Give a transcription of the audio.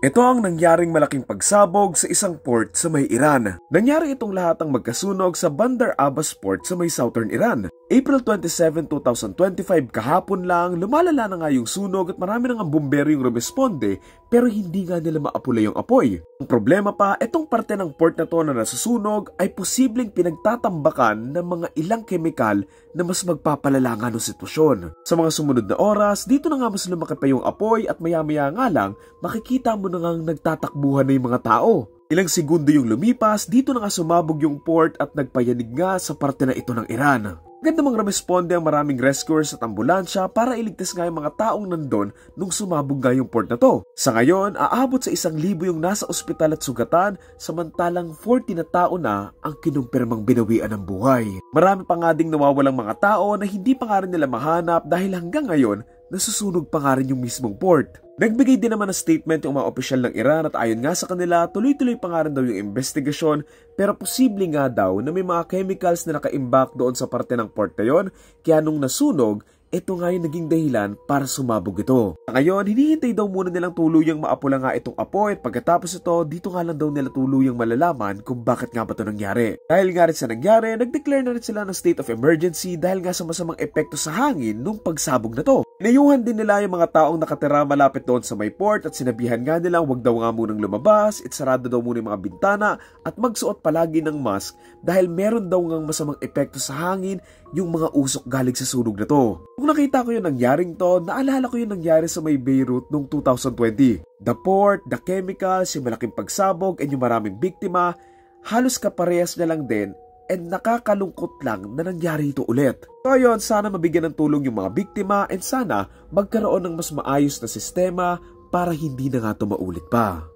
Ito ang nangyaring malaking pagsabog sa isang port sa may Iran. Nangyari itong lahat ang magkasunog sa Bandar Abbas Port sa may southern Iran. April 27, 2025 kahapon lang, lumalala na nga yung sunog at marami nang ang bumbero yung rumesponde pero hindi nga nila maapula yung apoy. Ang problema pa, itong parte ng port na to na nasusunog ay posibleng pinagtatambakan ng mga ilang kemikal na mas magpapalala nga ng sitwasyon. Sa mga sumunod na oras, dito na nga mas lumaki pa yung apoy at maya-maya nga lang, makikita mo na nga nagtatakbuhan na yung mga tao. Ilang segundo yung lumipas, dito na nga sumabog yung port at nagpayanig nga sa parte na ito ng Iran. Agad namang rumesponde ang maraming rescuers at ambulansya para iligtas nga yung mga taong nandun nung sumabog nga yung port na to. Sa ngayon, aabot sa 1,000 yung nasa ospital at sugatan, samantalang 40 na tao na ang kinumpirmang binawian ng buhay. Marami pa nga ding nawawalang mga tao na hindi pa nga rin nila mahanap dahil hanggang ngayon, nasusunog pa nga rin yung mismong port. Nagbigay din naman ng statement yung mga opisyal ng Iran at ayon nga sa kanila, tuloy-tuloy pa nga rin daw yung investigasyon pero posible nga daw na may mga chemicals na naka-imbak doon sa parte ng port na yun kaya nung nasunog, ito nga yung naging dahilan para sumabog ito. Ngayon, hinihintay daw muna nilang tuluyang maapula nga itong apoy at pagkatapos ito, dito nga lang daw nila tuluyang malalaman kung bakit nga ba ito nangyari. Dahil nga rin sa nangyari, nag-declare na rin sila ng state of emergency dahil nga sa masamang epekto sa hangin nung pagsabog na to. Inayuhan din nila yung mga taong nakatira malapit doon sa may port at sinabihan nga nila huwag daw nga munang lumabas, sarado daw muna yung mga bintana at magsuot palagi ng mask dahil meron daw ngang masamang epekto sa hangin yung mga usok galing sa sunog na to. Kung nakita ko yung nangyaring to, naalala ko yung nangyari sa may Beirut noong 2020. The port, the chemicals, yung malaking pagsabog and yung maraming biktima, halos kaparehas na lang din. And nakakalungkot lang na nangyari ito ulit. So ayun, sana mabigyan ng tulong yung mga biktima and sana magkaroon ng mas maayos na sistema para hindi na nga ito maulit pa.